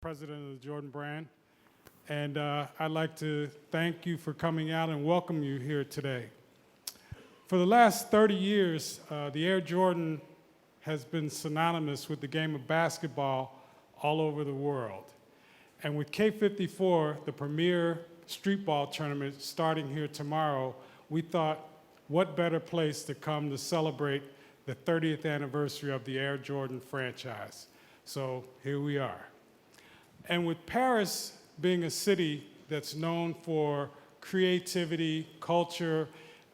President of the Jordan brand. And I'd like to thank you for coming out and welcome you here today. For the last 30 years, the Air Jordan has been synonymous with the game of basketball all over the world. And with K54, the premier street ball tournament starting here tomorrow, we thought, what better place to come to celebrate the 30th anniversary of the Air Jordan franchise. So here we are. And with Paris being a city that's known for creativity, culture,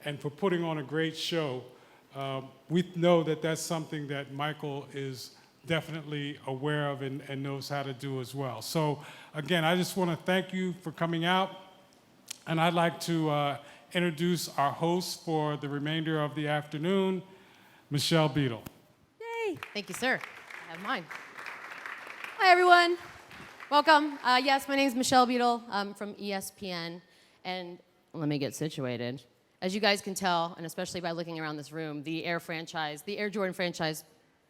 and for putting on a great show, we know that that's something that Michael is definitely aware of and knows how to do as well. So again, I just want to thank you for coming out, and I'd like to introduce our host for the remainder of the afternoon, Michelle Beadle. Yay! Thank you, sir. I have mine. Hi, everyone. Welcome. Yes, my name is Michelle Beadle. I'm from ESPN, and let me get situated. As you guys can tell, and especially by looking around this room, the Air Jordan franchise,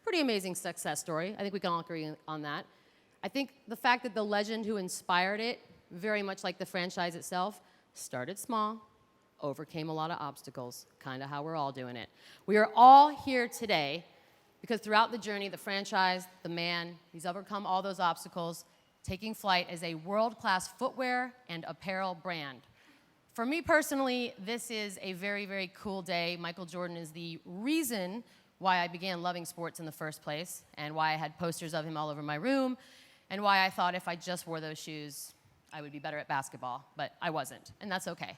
pretty amazing success story. I think we can all agree on that. I think the fact that the legend who inspired it, very much like the franchise itself, started small, overcame a lot of obstacles, kind of how we're all doing it. We are all here today because throughout the journey, the franchise, the man, he's overcome all those obstacles, taking flight as a world-class footwear and apparel brand. For me personally, this is a very, very cool day. Michael Jordan is the reason why I began loving sports in the first place, and why I had posters of him all over my room, and why I thought if I just wore those shoes, I would be better at basketball, but I wasn't, and that's okay.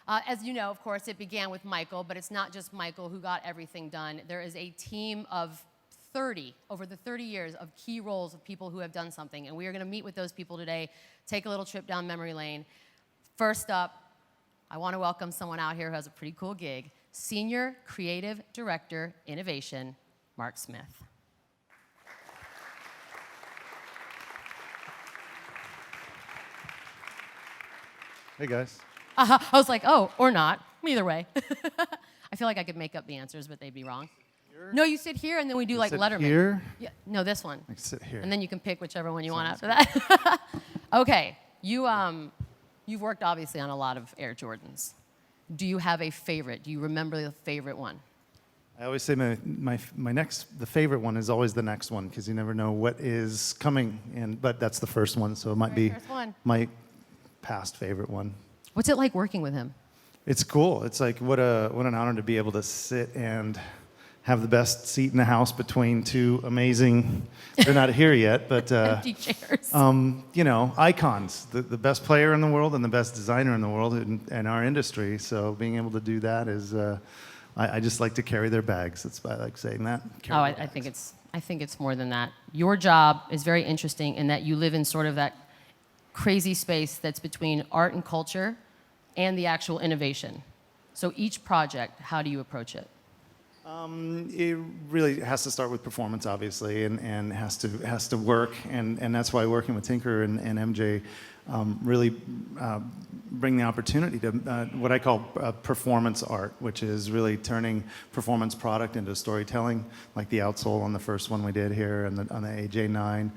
As you know, of course, it began with Michael, but it's not just Michael who got everything done. There is a team of 30, over the 30 years, of key roles of people who have done something, and we are going to meet with those people today, take a little trip down memory lane. First up, I want to welcome someone out here who has a pretty cool gig, Senior Creative Director, Innovation, Mark Smith. Hey, guys. I was like, oh, or not, either way. I feel like I could make up the answers, but they'd be wrong. No, you sit here, and then we do like Letterman. Here? Yeah, no, this one. I can sit here. And then you can pick whichever one you want after that. Okay, you've worked obviously on a lot of Air Jordans. Do you have a favorite? Do you remember the favorite one? I always say the favorite one is always the next one, because you never know what is coming. But that's the first one, so it might be my past favorite one. What's it like working with him? It's cool. It's like what an honor to be able to sit and have the best seat in the house between two amazing, they're not here yet, but empty chairs. You know, icons, the best player in the world and the best designer in the world in our industry. So being able to do that is, I just like to carry their bags. That's why I like saying that. I think it's more than that. Your job is very interesting in that you live in sort of that crazy space that's between art and culture and the actual innovation. So each project, how do you approach it? It really has to start with performance, obviously, and has to work, and that's why working with Tinker and MJ really bring the opportunity to what I call performance art, which is really turning performance product into storytelling, like the outsole on the first one we did here and on the AJ9,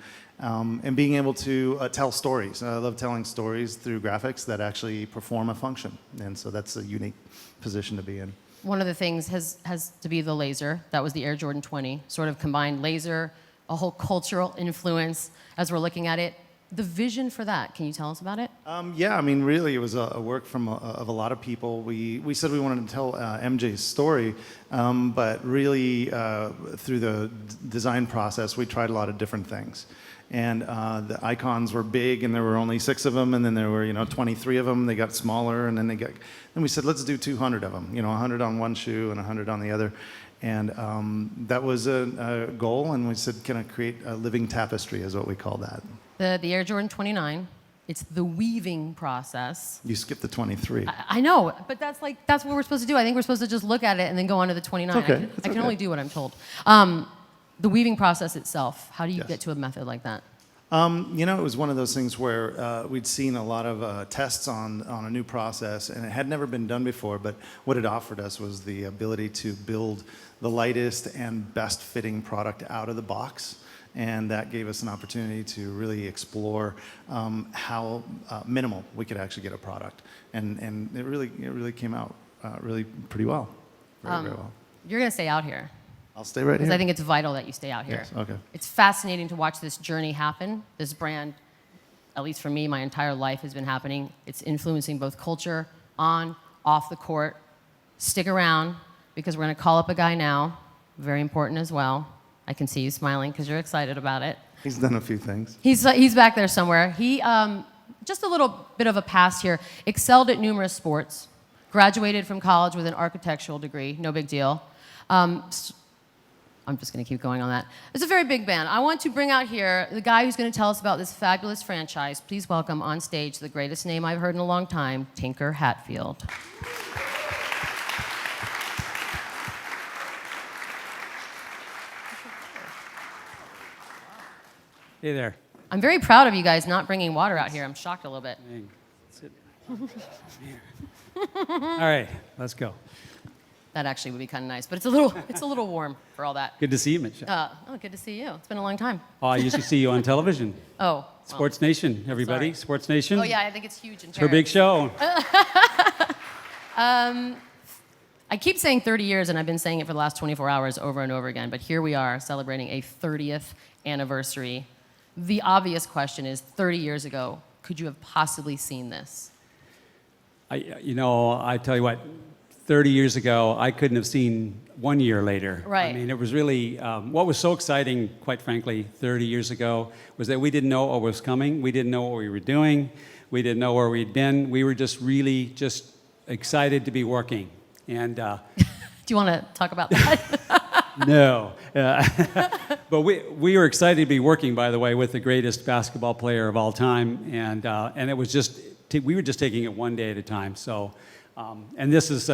and being able to tell stories. I love telling stories through graphics that actually perform a function, and so that's a unique position to be in. One of the things has to be the laser. That was the Air Jordan 20. Sort of combined laser, a whole cultural influence as we're looking at it. The vision for that, can you tell us about it? Yeah, I mean, really, it was a work of a lot of people. We said we wanted to tell MJ's story, but really, through the design process, we tried a lot of different things. And the icons were big, and there were only 6 of them, and then there were 23 of them. They got smaller, and then we said, let's do 200 of them. 100 on one shoe and 100 on the other, and that was a goal. And we said, can I create a living tapestry? Is what we call that. The Air Jordan 29. It's the weaving process. You skipped the 23. I know, but that's what we're supposed to do. I think we're supposed to just look at it and then go on to the 29. It's okay. I can only do what I'm told. The weaving process itself, how do you get to a method like that? It was one of those things where we'd seen a lot of tests on a new process, and it had never been done before, but what it offered us was the ability to build the lightest and best fitting product out of the box. and that gave us an opportunity to really explore how minimal we could actually get a product, and it really came out really pretty well, very well. You're going to stay out here. I'll stay right Because here. I think it's vital that you stay out here. Yes, okay. It's fascinating to watch this journey happen. This brand, at least for me, my entire life has been happening. It's influencing both culture, on, off the court. Stick around, because we're going to call up a guy now, very important as well. I can see you smiling because you're excited about it. He's done a few things. He's back there somewhere. He, just a little bit of a past here, excelled at numerous sports, graduated from college with an architectural degree, no big deal. I'm just going to keep going on that. It's a very big band. I want to bring out here the guy who's going to tell us about this fabulous franchise. Please welcome on stage the greatest name I've heard in a long time, Tinker Hatfield. Hey there. I'm very proud of you guys not bringing water out here. I'm shocked a little bit. Dang. Sit. All right, let's go. That actually would be kind of nice, but it's a little warm for all that. Good to see you, Michelle. Good to see you. It's been a long time. Oh, I used to see you on television. Oh. Well. Sports Nation, everybody. Sorry. Sports Nation. Oh yeah, I think it's huge in It's her big show. I keep saying 30 years, and I've been saying it for the last 24 hours over and over again, but here we are celebrating a 30th anniversary. The obvious question is, 30 years ago, could you have possibly seen this? I tell you what, 30 years ago, I couldn't have seen 1 year later. Right. I mean, it was really, what was so exciting, quite frankly, 30 years ago, was that we didn't know what was coming. We didn't know what we were doing. We didn't know where we'd been. We were just really excited to be working. And Do you want to talk about that? no. But we were excited to be working, by the way, with the greatest basketball player of all time. And it was just, we were just taking it one day at a time. So, and this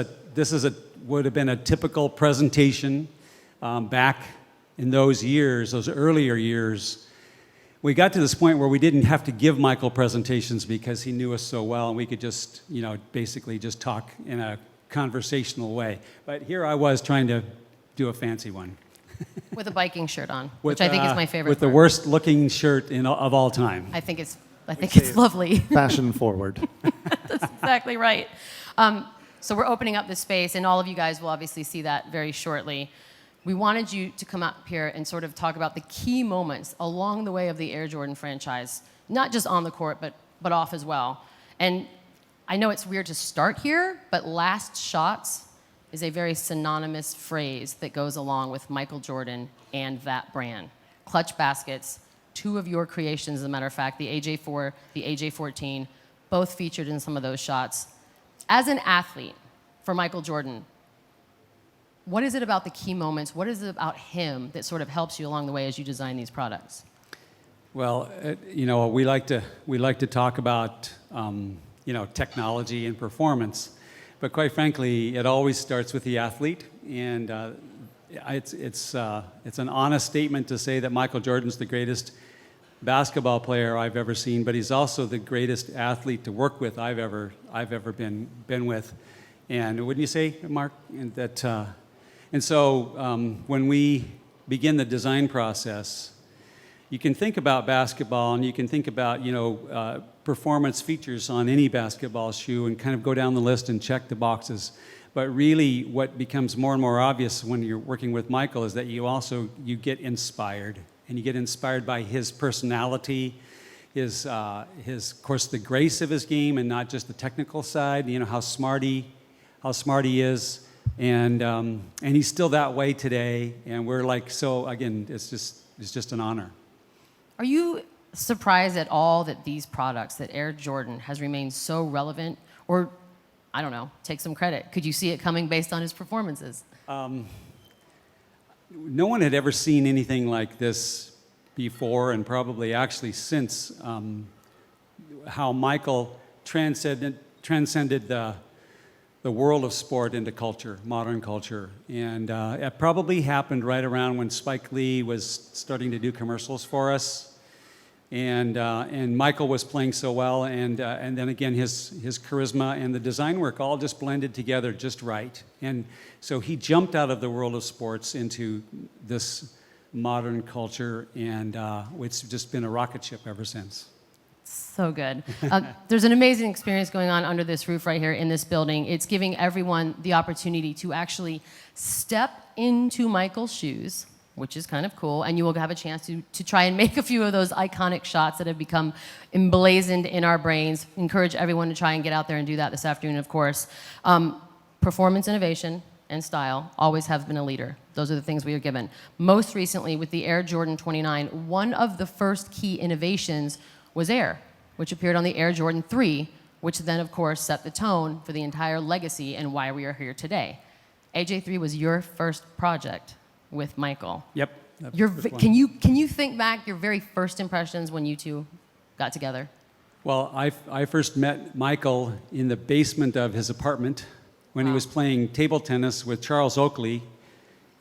would have been a typical presentation back in those years, those earlier years. We got to this point where we didn't have to give Michael presentations because he knew us so well, and we could just, basically just talk in a conversational way. But here I was trying to do a fancy one. With a biking shirt on, which I think is my favorite With the part. worst looking shirt of all time. I think it's lovely. Fashion forward. That's exactly right. So we're opening up this space, and all of you guys will obviously see that very shortly. We wanted you to come up here and sort of talk about the key moments along the way of the Air Jordan franchise, not just on the court, but off as well. And I know it's weird to start here, but last shots is a very synonymous phrase that goes along with Michael Jordan and that brand. Clutch baskets, two of your creations, as a matter of fact, the AJ4, the AJ14, both featured in some of those shots. As an athlete, for Michael Jordan, what is it about the key moments? What is it about him that sort of helps you along the way as you design these products? Well, we like to talk about technology and performance, but quite frankly, it always starts with the athlete, and it's an honest statement to say that Michael Jordan's the greatest basketball player I've ever seen, but he's also the greatest athlete to work with I've ever been with. And wouldn't you say, Mark? And so when we begin the design process, you can think about basketball and you can think about performance features on any basketball shoe and kind of go down the list and check the boxes. But really, what becomes more and more obvious when you're working with Michael is that you get inspired. And you get inspired by his personality, his of course, the grace of his game, and not just the technical side. How smart he is, and he's still that way today. And we're like, so again, it's just an honor. Are you surprised at all that these products, that Air Jordan has remained so relevant? Or, I don't know, take some credit. Could you see it coming based on his performances? No one had ever seen anything like this before, and probably actually since how Michael transcended the world of sport into culture, modern culture. And it probably happened right around when Spike Lee was starting to do commercials for us. And Michael was playing so well, and then again his charisma and the design work all just blended together just right. And so he jumped out of the world of sports into this modern culture, and it's just been a rocket ship ever since. So good. There's an amazing experience going on under this roof right here in this building. It's giving everyone the opportunity to actually step into Michael's shoes, which is kind of cool, and you will have a chance to try and make a few of those iconic shots that have become emblazoned in our brains. Encourage everyone to try and get out there and do that this afternoon, of course. Performance innovation and style always have been a leader. Those are the things we are given. Most recently, with the Air Jordan 29, one of the first key innovations was Air, which appeared on the Air Jordan 3, which then, of course, set the tone for the entire legacy and why we are here today. AJ3 was your first project with Michael. Yep. Can you think back your very first impressions when you two got together? Well, I first met Michael in the basement of his apartment when he was playing table tennis with Charles Oakley,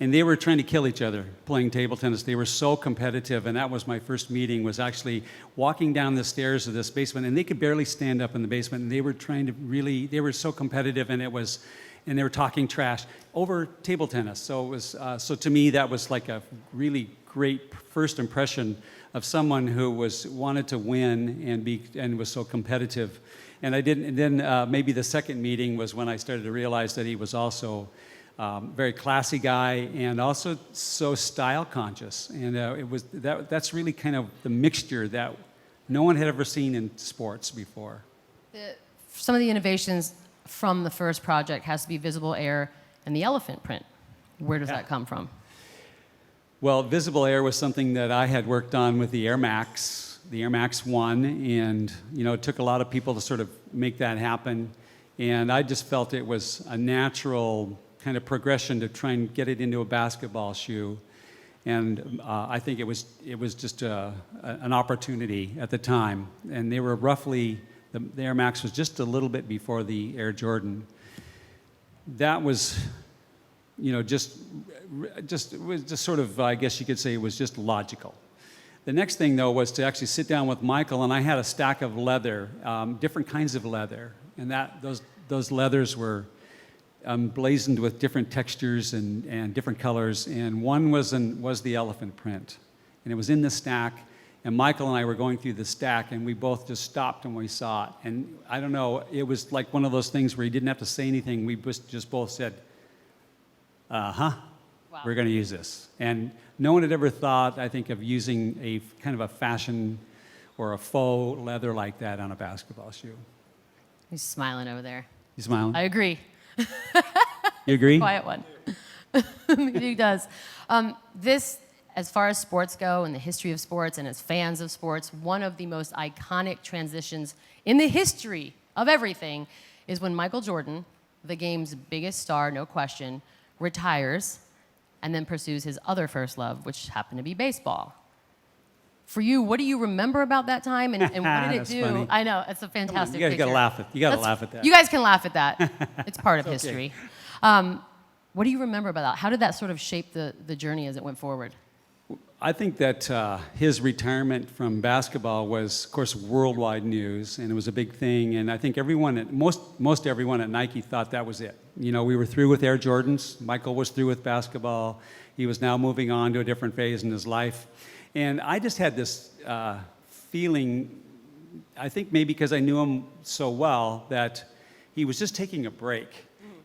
and they were trying to kill each other playing table tennis. They were so competitive, and that was my first meeting, was actually walking down the stairs of this basement, and they could barely stand up in the basement, and they were trying to really, they were so competitive, and they were talking trash over table tennis. So it was, so to me, that was like a really great first impression of someone who wanted to win and was so competitive. And then maybe the second meeting was when I started to realize that he was also very classy guy and also so style conscious. And that's really kind of the mixture that no one had ever seen in sports before. Some of the innovations from the first project has to be visible air and the elephant print. Where does that come from? Well, visible air was something that I had worked on with the Air Max 1, and it took a lot of people to sort of make that happen. And I just felt it was a natural kind of progression to try and get it into a basketball shoe. And I think it was just an opportunity at the time. And they were roughly, the Air Max was just a little bit before the Air Jordan. That was, just sort of, I guess you could say it was just logical. The next thing, though, was to actually sit down with Michael, and I had a stack of leather, different kinds of leather, and those leathers were blazoned with different textures and different colors, and one was the elephant print, and it was in the stack, and Michael and I were going through the stack, and we both just stopped when we saw it, and I don't know, it was like one of those things where he didn't have to say anything, we just both said, wow. We're going to use this. And no one had ever thought, I think, of using a kind of a fashion or a faux leather like that on a basketball shoe. He's smiling over there. You smiling? I agree. You agree? Quiet one. He does. This, as far as sports go and the history of sports and as fans of sports, one of the most iconic transitions in the history of everything is when Michael Jordan, the game's biggest star, no question, retires and then pursues his other first love, which happened to be baseball. For you, what do you remember about that time, and what did it do? Funny. I know, it's a fantastic picture. You gotta laugh at that. You guys can laugh at that. It's part of history. What do you remember about that? How did that sort of shape the journey as it went forward? I think that his retirement from basketball was, of course, worldwide news, and it was a big thing. And I think most everyone at Nike thought that was it. We were through with Air Jordans. Michael was through with basketball. He was now moving on to a different phase in his life. And I just had this feeling, I think maybe because I knew him so well, that he was just taking a break.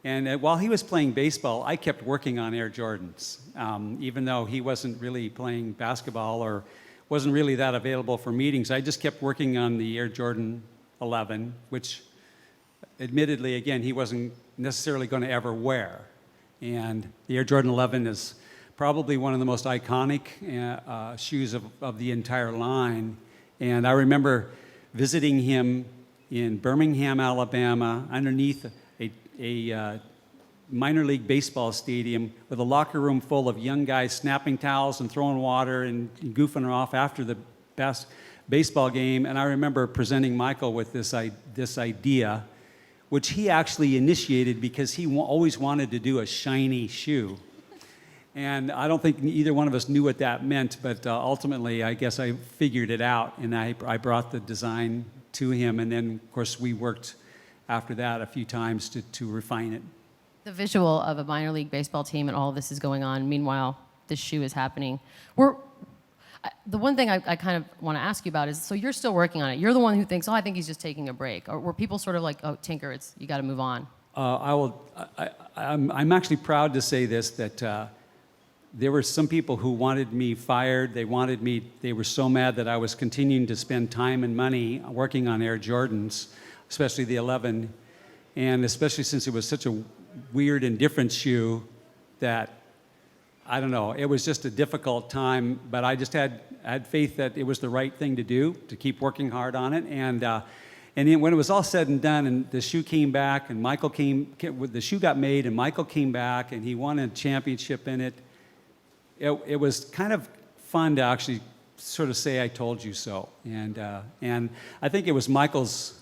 And while he was playing baseball, I kept working on Air Jordans, even though he wasn't really playing basketball or wasn't really that available for meetings. I just kept working on the Air Jordan 11, which admittedly, again, he wasn't necessarily going to ever wear. And the Air Jordan 11 is probably one of the most iconic shoes of the entire line. And I remember visiting him in Birmingham, Alabama, underneath a minor league baseball stadium with a locker room full of young guys snapping towels and throwing water and goofing off after the baseball game. And I remember presenting Michael with this idea, which he actually initiated because he always wanted to do a shiny shoe. And I don't think either one of us knew what that meant, but ultimately, I guess I figured it out, and I brought the design to him, and then, of course, we worked after that a few times to refine it. The visual of a minor league baseball team and all of this is going on. Meanwhile, this shoe is happening. The one thing I kind of want to ask you about is, so you're still working on it. You're the one who thinks, oh, I think he's just taking a break. Or were people sort of like, oh, Tinker, you got to move on? I'm actually proud to say this, that there were some people who wanted me fired. They were so mad that I was continuing to spend time and money working on Air Jordans, especially the 11, and especially since it was such a weird and different shoe that, I don't know, it was just a difficult time, but I just had faith that it was the right thing to do, to keep working hard on it. And then when it was all said and done, and the shoe came back, and the shoe got made, and Michael came back, and he won a championship in it, it was kind of fun to actually sort of say, I told you so. And I think it was Michael's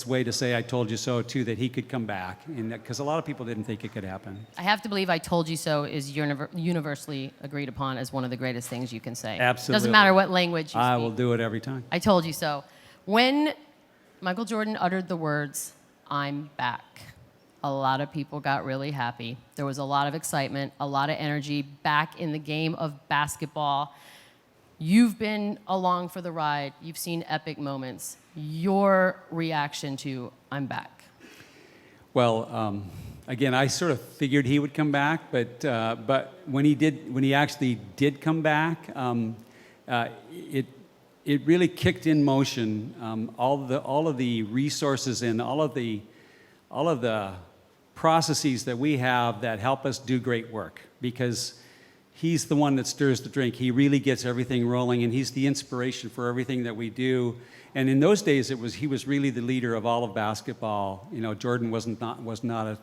way to say, I told you so, too, that he could come back. Because a lot of people didn't think it could happen. I have to believe I told you so is universally agreed upon as one of the greatest things you can say. Absolutely. Doesn't matter what language you speak. I will do it every time. I told you so. When Michael Jordan uttered the words, I'm back, a lot of people got really happy. There was a lot of excitement, a lot of energy back in the game of basketball. You've been along for the ride. You've seen epic moments. Your reaction to I'm back? Well, again, I sort of figured he would come back, but when he actually did come back, it really kicked in motion all of the resources and all of the processes that we have that help us do great work, because he's the one that stirs the drink. He really gets everything rolling, and he's the inspiration for everything that we do. And in those days, he was really the leader of all of basketball. You know, Jordan was not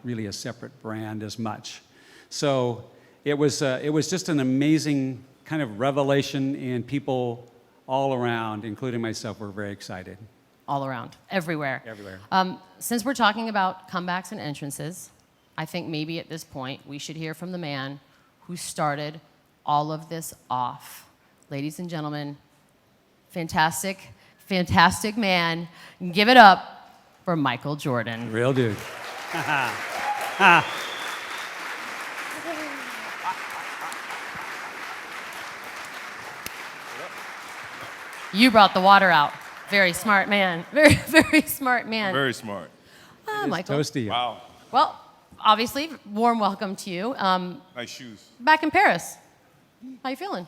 really a separate brand as much. So it was just an amazing kind of revelation, and people all around, including myself, were very excited. All around, everywhere. Everywhere. Since we're talking about comebacks and entrances, I think maybe at this point we should hear from the man who started all of this off. Ladies and gentlemen, fantastic man. Give it up for Michael Jordan. Real dude. You brought the water out. Very smart man. Very, very smart man. Very smart. Michael. Toast to you. Wow. Well, obviously, warm welcome to you. Nice shoes. Back in Paris. How you feeling?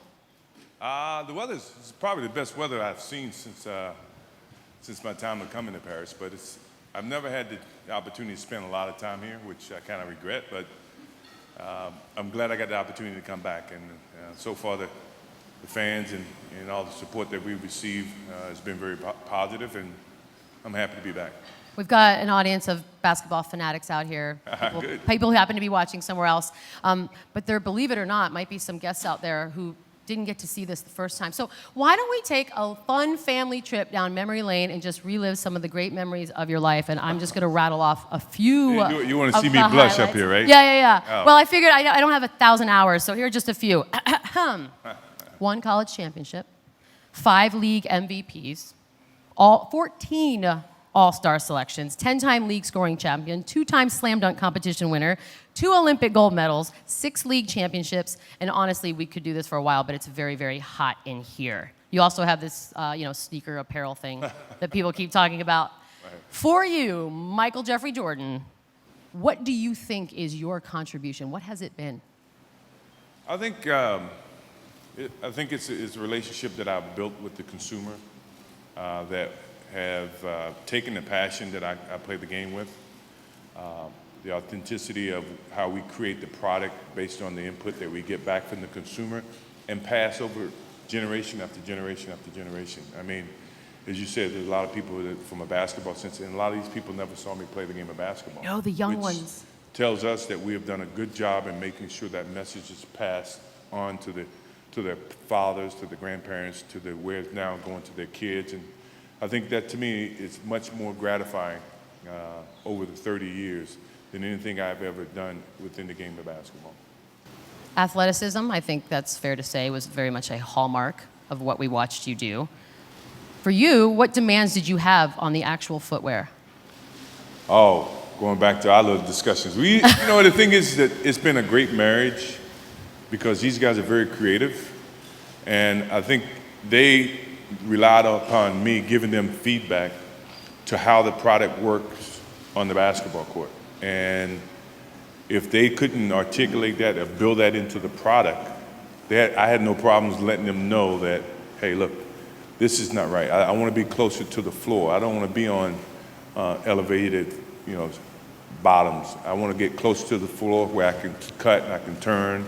The weather's it's probably the best weather I've seen since my time of coming to Paris. But I've never had the opportunity to spend a lot of time here, which I kind of regret. But I'm glad I got the opportunity to come back. And so far, the fans and all the support that we've received has been very positive, and I'm happy to be back. We've got an audience of basketball fanatics out here. People who happen to be watching somewhere else. But there, believe it or not, might be some guests out there who didn't get to see this the first time. So why don't we take a fun family trip down memory lane and just relive some of the great memories of your life? And I'm just going to rattle off a few. You want to see me blush highlights up here, right? Yeah. Oh. Well, I figured I don't have 1,000 hours, so here are just a few. 1 college championship, 5 league MVPs, 14 all-star selections, 10-time league scoring champion, 2-time slam dunk competition winner, 2 Olympic gold medals, 6 league championships, and honestly, we could do this for a while, but it's very, very hot in here. You also have this, sneaker apparel thing that people keep talking about. Right. For you, Michael Jeffrey Jordan, what do you think is your contribution? What has it been? I think it's a relationship that I've built with the consumer that have taken the passion that I play the game with, the authenticity of how we create the product based on the input that we get back from the consumer, and pass over generation after generation after generation. I mean, as you said, there's a lot of people that, from a basketball sense, and a lot of these people never saw me play the game of basketball. No, the young which ones. Tells us that we have done a good job in making sure that message is passed on to their fathers, to the grandparents, to the where it's now going to their kids. And I think that, to me, is much more gratifying over the 30 years than anything I've ever done within the game of basketball. Athleticism, I think that's fair to say, was very much a hallmark of what we watched you do. For you, what demands did you have on the actual footwear? Oh, going back to our little discussions. The thing is that it's been a great marriage because these guys are very creative, and I think they relied upon me giving them feedback to how the product works on the basketball court. And if they couldn't articulate that or build that into the product, I had no problems letting them know that, hey, look, this is not right. I want to be closer to the floor. I don't want to be on elevated, bottoms. I want to get close to the floor where I can cut and I can turn.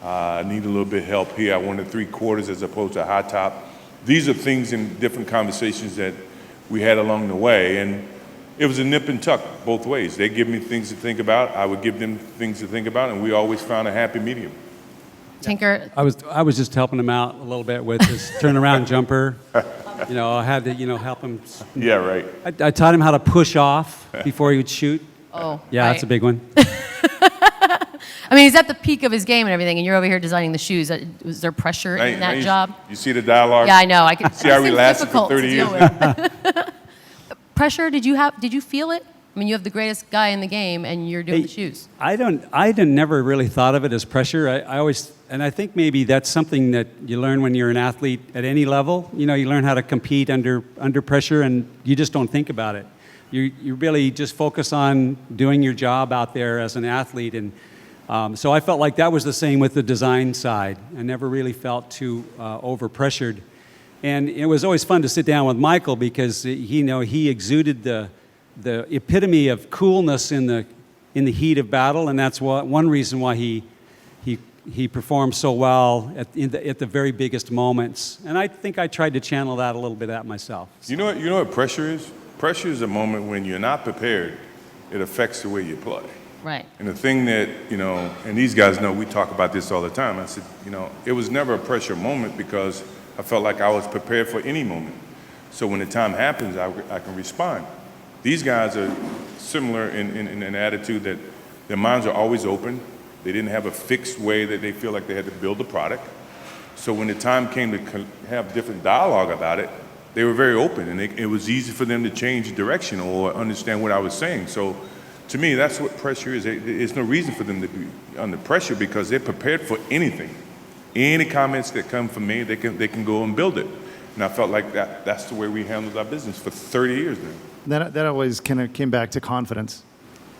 I need a little bit of help here. I wanted 3/4 as opposed to high top. These are things in different conversations that we had along the way, and it was a nip and tuck both ways. They give me things to think about. I would give them things to think about, and we always found a happy medium. Tinker, I was just helping him out a little bit with his turnaround jumper. I had to, help him. Yeah, right. I taught him how to push off before he would shoot. oh. Yeah, right. that's a big one. I mean, he's at the peak of his game and everything, and you're over here designing the shoes. Was there pressure in that job? You see the dialogue? Yeah, I know. I can See how we it seems lasted for difficult to 30 deal years? with. Pressure? Did you feel it? I mean, you have the greatest guy in the game, and you're doing the shoes. I never really thought of it as pressure. I always, and I think maybe that's something that you learn when you're an athlete at any level. You learn how to compete under pressure, and you just don't think about it. You really just focus on doing your job out there as an athlete, and so I felt like that was the same with the design side. I never really felt too over-pressured. And it was always fun to sit down with Michael because he exuded the epitome of coolness in the heat of battle, and that's one reason why he performed so well at the very biggest moments. And I think I tried to channel that a little bit at myself. You know what pressure is? Pressure is a moment when you're not prepared. It affects the way you play. Right. And the thing that, and these guys know, we talk about this all the time. I said, it was never a pressure moment because I felt like I was prepared for any moment. So when the time happens, I can respond. These guys are similar in an attitude that their minds are always open. They didn't have a fixed way that they feel like they had to build a product. So when the time came to have different dialogue about it, they were very open, and it was easy for them to change direction or understand what I was saying. So to me, that's what pressure is. There's no reason for them to be under pressure because they're prepared for anything. Any comments that come from me, they can go and build it. And I felt like that's the way we handled our business for 30 years now. That always kind of came back to confidence.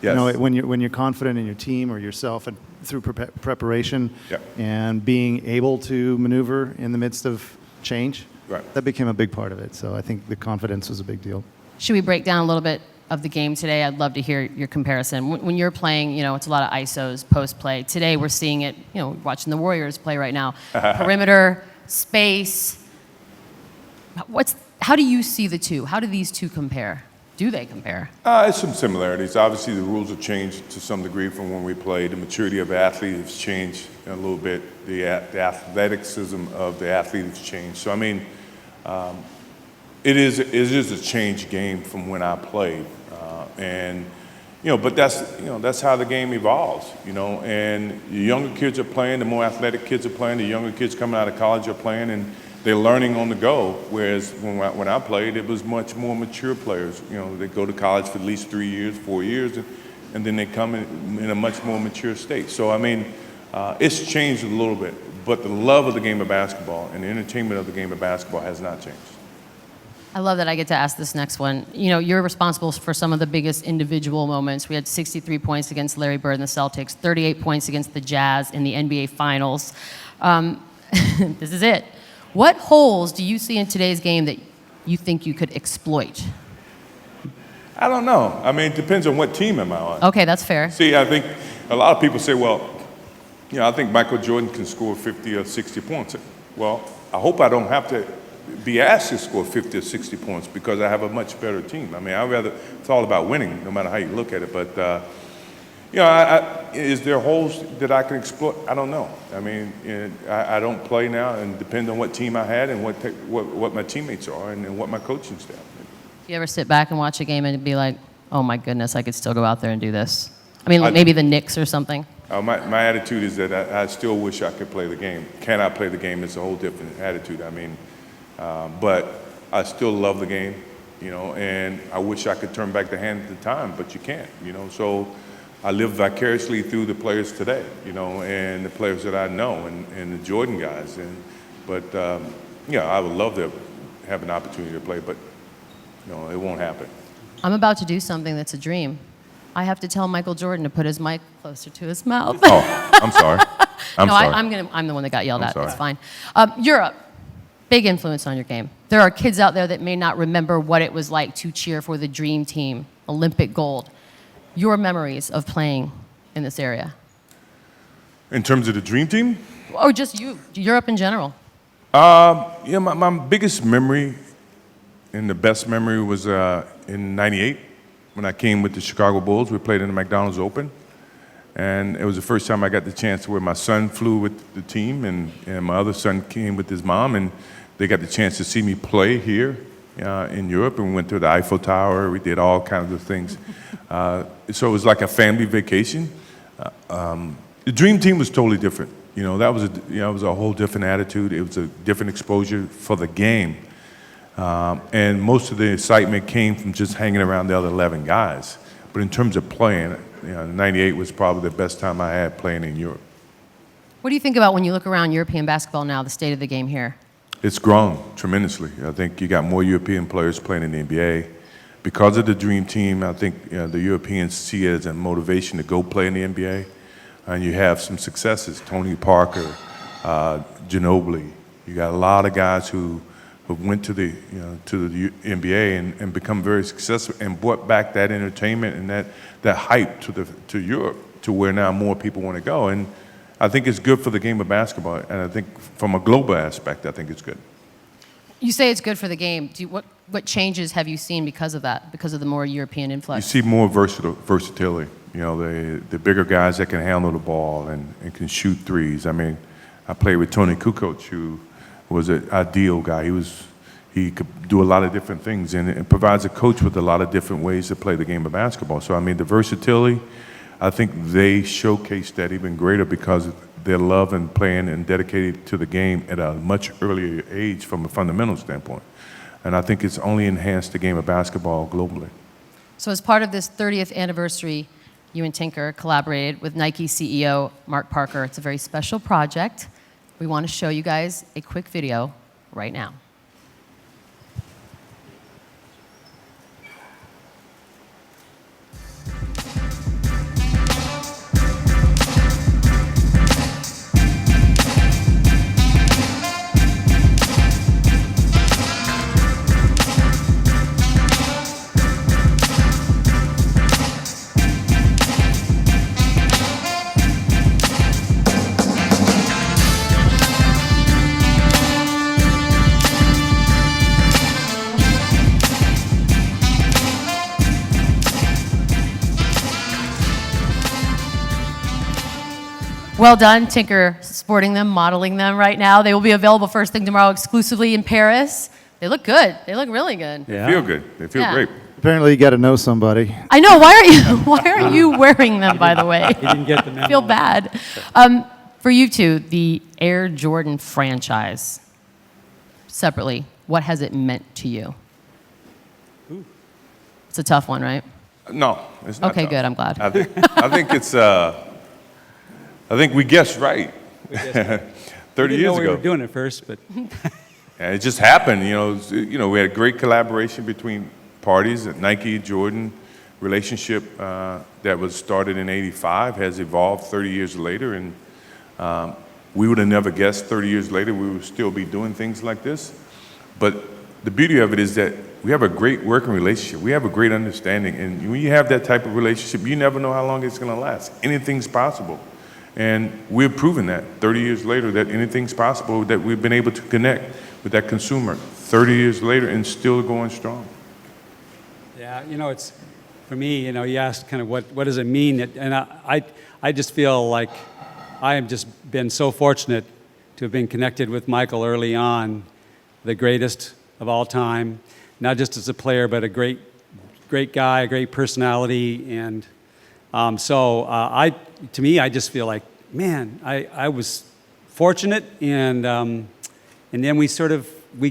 Yes. When you're confident in your team or yourself and through preparation Yep. and being able to maneuver in the midst of change, Right. that became a big part of it. So I think the confidence was a big deal. Should we break down a little bit of the game today? I'd love to hear your comparison. When you're playing, it's a lot of ISOs, post play. Today we're seeing it, watching the Warriors play right now. Perimeter, space. How do you see the two? How do these two compare? Do they compare? It's some similarities. Obviously, the rules have changed to some degree from when we played. The maturity of athletes has changed a little bit. The athleticism of the athlete has changed. So, I mean, it is a changed game from when I played. But that's how the game evolves, and the younger kids are playing, the more athletic kids are playing, the younger kids coming out of college are playing, and they're learning on the go, whereas when I played, it was much more mature players. They go to college for at least 3 years, 4 years, and then they come in a much more mature state. So, I mean, it's changed a little bit, but the love of the game of basketball and the entertainment of the game of basketball has not changed. I love that I get to ask this next one. You're responsible for some of the biggest individual moments. We had 63 points against Larry Bird and the Celtics, 38 points against the Jazz in the NBA Finals. This is it. What holes do you see in today's game that you think you could exploit? I don't know. I mean, it depends on what team am I on. Okay, that's fair. See, I think a lot of people say, well, I think Michael Jordan can score 50 or 60 points. Well, I hope I don't have to be asked to score 50 or 60 points because I have a much better team. I mean, it's all about winning, no matter how you look at it. But, is there holes that I can exploit? I don't know. I mean, I don't play now, and it depends on what team I had and what my teammates are and what my coaching staff. Do you ever sit back and watch a game and be like, oh my goodness, I could still go out there and do this? I mean, maybe the Knicks or something. My attitude is that I still wish I could play the game. Can I play the game? It's a whole different attitude. I mean, but I still love the game. you know, and I wish I could turn back the hand of the time, but you can't, you know. So I live vicariously through the players today, you know, and the players that I know, and the Jordan guys. But yeah, I would love to have an opportunity to play, but you know, it won't happen. I'm about to do something that's a dream. I have to tell Michael Jordan to put his mic closer to his mouth. Oh, I'm sorry. I'm sorry. I'm the one that got yelled I'm at. sorry. It's fine. Europe, big influence on your game. There are kids out there that may not remember what it was like to cheer for the dream team, Olympic gold. Your memories of playing in this area? In terms of the dream team? Or just you, Europe in general? Yeah, my biggest memory and the best memory was in '98 when I came with the Chicago Bulls. We played in the McDonald's Open. And it was the first time I got the chance where my son flew with the team, and my other son came with his mom, and they got the chance to see me play here in Europe. And we went to the Eiffel Tower. We did all kinds of things. So it was like a family vacation. The dream team was totally different. You know, that was it was a whole different attitude. It was a different exposure for the game. And most of the excitement came from just hanging around the other 11 guys. But in terms of playing, '98 was probably the best time I had playing in Europe. What do you think about when you look around European basketball now, the state of the game here? It's grown tremendously. I think you got more European players playing in the NBA. Because of the dream team, I think the Europeans see it as a motivation to go play in the NBA. And you have some successes, Tony Parker, Ginobili. You got a lot of guys who went to the NBA and become very successful and brought back that entertainment and that hype to Europe, to where now more people want to go. And I think it's good for the game of basketball. And I think from a global aspect, I think it's good. You say it's good for the game. What changes have you seen because of that, because of the more European You influx? see more versatility. You know, the bigger guys that can handle the ball and can shoot threes. I mean, I played with Tony Kukoc, who was an ideal guy. He could do a lot of different things, and it provides a coach with a lot of different ways to play the game of basketball. So, I mean, the versatility, I think they showcase that even greater because of their love and playing and dedicated to the game at a much earlier age from a fundamental standpoint. And I think it's only enhanced the game of basketball globally. So as part of this 30th anniversary, you and Tinker collaborated with Nike CEO Mark Parker. It's a very special project. We want to show you guys a quick video right now. Well done, Tinker, sporting them, modeling them right now. They will be available first thing tomorrow exclusively in Paris. They look good. They look really good. They feel good. They feel Yeah. great. Apparently, you got to know somebody. I know. Why aren't you wearing them, by the way? He didn't get the memo. I feel bad. For you two, the Air Jordan franchise, separately, what has it meant to you? It's a tough one, right? No, it's not Okay, tough. good. I'm glad. I think it's. I think we guessed right. 30 We didn't years know we ago. were doing it first, but And it just happened. We had a great collaboration between parties. The Nike Jordan relationship that was started in '85 has evolved 30 years later, and we would have never guessed 30 years later we would still be doing things like this. But the beauty of it is that we have a great working relationship. We have a great understanding, and when you have that type of relationship, you never know how long it's going to last. Anything's possible. And we've proven that 30 years later that anything's possible, that we've been able to connect with that consumer 30 years later and still going strong. yeah, it's for me. You asked kind of what does it mean, and I just feel like I have just been so fortunate to have been connected with Michael early on, the greatest of all time, not just as a player, but a great guy, a great personality, and to me, I just feel like, man, I was fortunate, and then we sort of we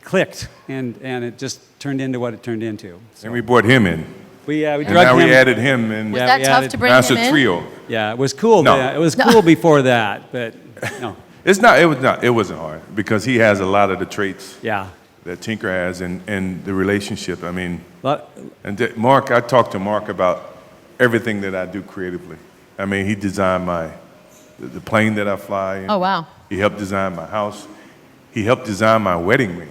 clicked, and it just turned into what it turned into. And we brought him in. We And drug now him. we added him, and Was Yeah, that we tough added- to bring that's him a in? trio. Yeah, it was cool. No. It was cool before that, but no. It's not. It was not. It wasn't hard because he has a lot of the traits Yeah. that Tinker has, and the relationship. I mean, But Mark. I talked to Mark about everything that I do creatively. I mean, he designed the plane that I fly. Oh, wow. He helped design my house. He helped design my wedding ring.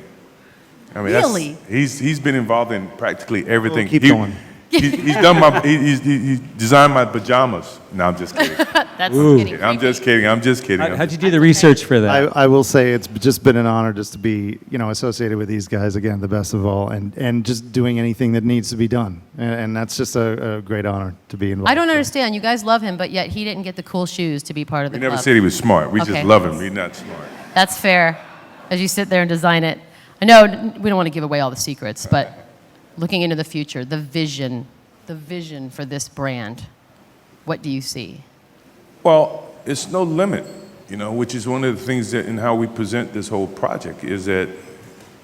I mean, Really? he's been involved in practically everything. Well, keep He- going. He's done he designed my pajamas. No, I'm just kidding. That's Ooh. getting I'm just kidding. I'm just kidding. how'd you do the research for that? I will say it's just been an honor just to be, associated with these guys again, the best of all, and just doing anything that needs to be done, and that's just a great honor to be involved. I don't So. understand. You guys love him, but yet he didn't get the cool shoes to be part of the We never club. said he was smart. We Okay. just love him. He's not smart. That's fair. As you sit there and design it. I know we don't want to give away all the secrets, but looking into the future, the vision for this brand, what do you see? Well, it's no limit, which is one of the things that in how we present this whole project is that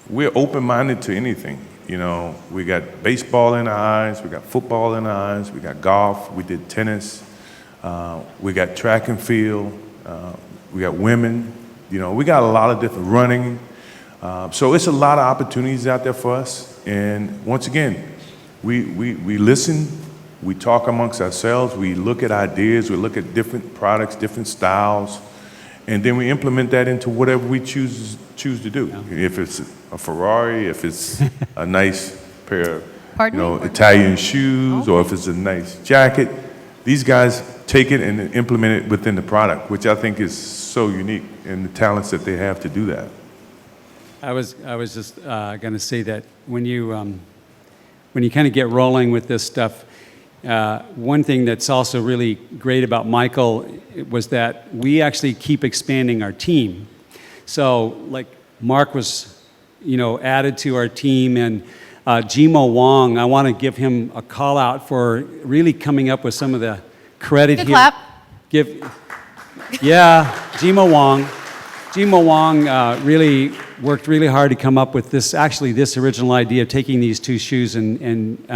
we're open-minded to anything. We got baseball in our eyes, we got football in our eyes, we got golf, we did tennis, we got track and field, we got women, we got a lot of different running. So it's a lot of opportunities out there for us. And once again, we listen, we talk amongst ourselves, we look at ideas, we look at different products, different styles, and then we implement that into whatever we choose to do. If it's a Ferrari, if it's a nice pair of Pardon me? Italian shoes, or if it's a nice jacket, these guys take it and implement it within the product, which I think is so unique in the talents that they have to do that. I was just going to say that when you kind of get rolling with this stuff, one thing that's also really great about Michael was that we actually keep expanding our team. So, like Mark was, added to our team, and Jimo Wong, I want to give him a call out for really coming up with some of the credit Good here. clap. Jimo Wong. Jimo Wong really worked really hard to come up with this original idea of taking these two shoes and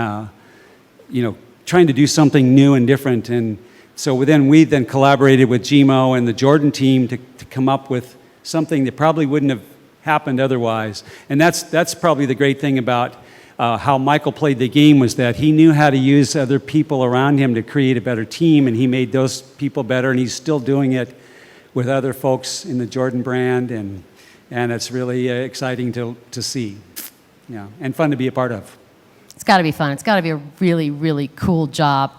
trying to do something new and different. And so we then collaborated with Jimo and the Jordan team to come up with something that probably wouldn't have happened otherwise. And that's probably the great thing about how Michael played the game, was that he knew how to use other people around him to create a better team, and he made those people better, and he's still doing it with other folks in the Jordan brand, and it's really exciting to see, and fun to be a part of. It's got to be fun. It's got to be a really, really cool job.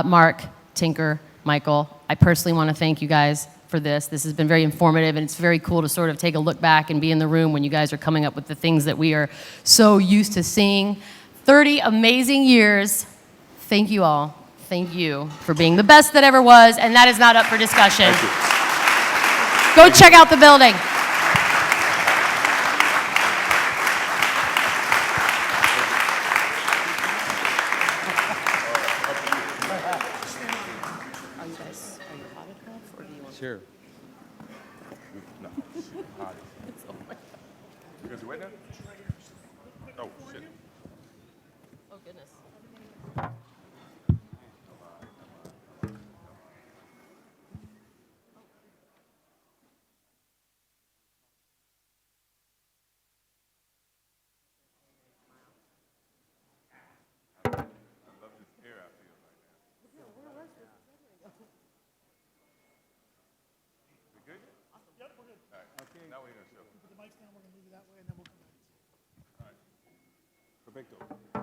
Mark, Tinker, Michael, I personally want to thank you guys for this. This has been very informative, and it's very cool to sort of take a look back and be in the room when you guys are coming up with the things that we are so used to seeing. 30 amazing years. Thank you all. Thank you for being the best that ever was, and that is not up for discussion. Go check out the building. Sure. Oh, shit. Oh, goodness. Perfecto.